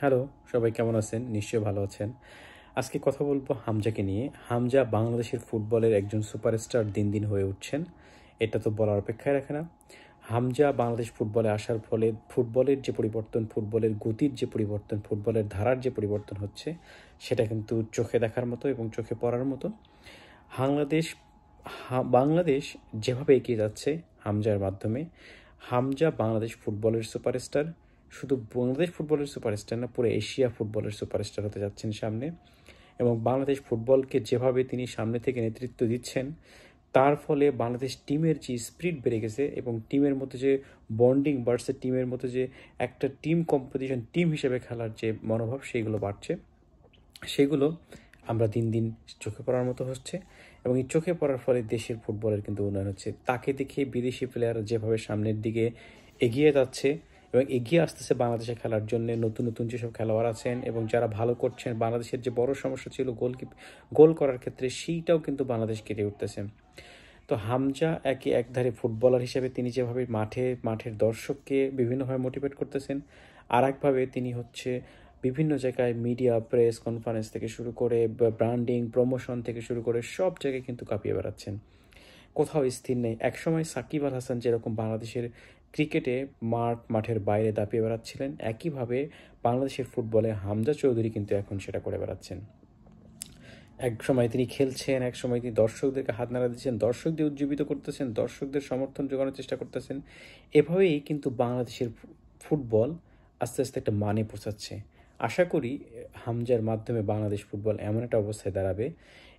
Hello, সবাই কেমন আছেন? নিশ্চয়ই ভালো আছেন। আজকে কথা বলবো হামজাকে নিয়ে। হামজা বাংলাদেশের ফুটবলের একজন সুপারস্টার দিন, দিন হয়ে উঠছেন। এটা তো বলার অপেক্ষায় রাখে না। হামজা বাংলাদেশ ফুটবলে আসার ফলে ফুটবলের যে পরিবর্তন, ফুটবলের গতির যে পরিবর্তন, ফুটবলের ধারার যে পরিবর্তন হচ্ছে, সেটা কিন্তু চোখে দেখার মতো এবং চোখে পড়ার মতো। বাংলাদেশ বাংলাদেশ যেভাবে এগিয়ে যাচ্ছে হামজার মাধ্যমে, হামজা বাংলাদেশ ফুটবলের সুপারস্টার। শুধু বাংলাদেশ ফুটবলের সুপারস্টার না, পুরো এশিয়া ফুটবলের সুপারস্টার হতে যাচ্ছেন সামনে। এবং বাংলাদেশ ফুটবলকে যেভাবে তিনি সামনে থেকে নেতৃত্ব দিচ্ছেন, তার ফলে বাংলাদেশ টিমের যে স্পিরিট বেড়ে গেছে এবং টিমের মধ্যে যে বন্ডিং বাড়ছে, টিমের মধ্যে যে একটা টিম কম্পিটিশন, টিম হিসেবে খেলার যে মনোভাব, সেইগুলো বাড়ছে। সেগুলো আমরা দিন দিন চোখে পড়ার মতো হচ্ছে। এবং এই চোখে পড়ার ফলে দেশের ফুটবলের কিন্তু উন্নয়ন হচ্ছে। তাকে দেখে বিদেশি প্লেয়ার যেভাবে সামনের দিকে এগিয়ে যাচ্ছে এবং এগিয়ে আসতেছে বাংলাদেশে খেলার জন্য, নতুন নতুন যেসব খেলোয়াড় আছেন এবং যারা ভালো করছেন, বাংলাদেশের যে বড় সমস্যা ছিল গোল করার ক্ষেত্রে, সেইটাও কিন্তু বাংলাদেশ কেটে উঠতেছে। তো হামজা একধারে ফুটবলার হিসেবে তিনি যেভাবে মাঠের দর্শককে বিভিন্নভাবে মোটিভেট করতেছেন, আর একভাবে তিনি হচ্ছে বিভিন্ন জায়গায় মিডিয়া, প্রেস কনফারেন্স থেকে শুরু করে ব্র্যান্ডিং, প্রমোশন থেকে শুরু করে সব জায়গায় কিন্তু কাঁপিয়ে বেড়াচ্ছেন। কোথাও স্থির নেই। একসময় সাকিব আল হাসান যেরকম বাংলাদেশের ক্রিকেটে মাঠের বাইরে দাপিয়ে বেড়াচ্ছিলেন, একইভাবে বাংলাদেশের ফুটবলে হামজা চৌধুরী কিন্তু এখন সেটা করে বেড়াচ্ছেন। এক সময় তিনি খেলছেন, এক সময় তিনি দর্শকদেরকে হাত নাড়া দিচ্ছেন, দর্শকদের উজ্জীবিত করতেছেন, দর্শকদের সমর্থন জোগানোর চেষ্টা করতেছেন। এভাবেই কিন্তু বাংলাদেশের ফুটবল আস্তে আস্তে একটা মানে পৌঁছাচ্ছে। আশা করি হামজার মাধ্যমে বাংলাদেশ ফুটবল এমন একটা অবস্থায় দাঁড়াবে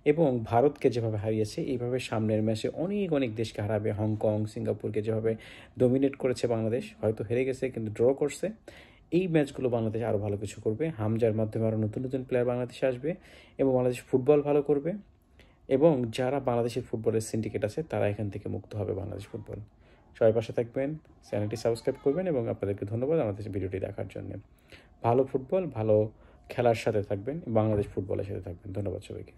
এবং ভারতকে যেভাবে হারিয়েছে, এইভাবে সামনের ম্যাচে অনেক অনেক দেশকে হারাবে। হংকং, সিঙ্গাপুরকে যেভাবে ডমিনেট করেছে বাংলাদেশ, হয়তো হেরে গেছে কিন্তু ড্র করছে, এই ম্যাচগুলো বাংলাদেশ আরও ভালো কিছু করবে। হামজার মাধ্যমে আরও নতুন নতুন প্লেয়ার বাংলাদেশে আসবে এবং বাংলাদেশ ফুটবল ভালো করবে। এবং যারা বাংলাদেশের ফুটবলের সিন্ডিকেট আছে, তারা এখান থেকে মুক্ত হবে বাংলাদেশ ফুটবল। সবাই পাশে থাকবেন, চ্যানেলটি সাবস্ক্রাইব করবেন এবং আপনাদেরকে ধন্যবাদ আমাদের ভিডিওটি দেখার জন্য। ভালো ফুটবল, ভালো খেলার সাথে থাকবেন, বাংলাদেশ ফুটবলের সাথে থাকবেন। ধন্যবাদ সবাইকে।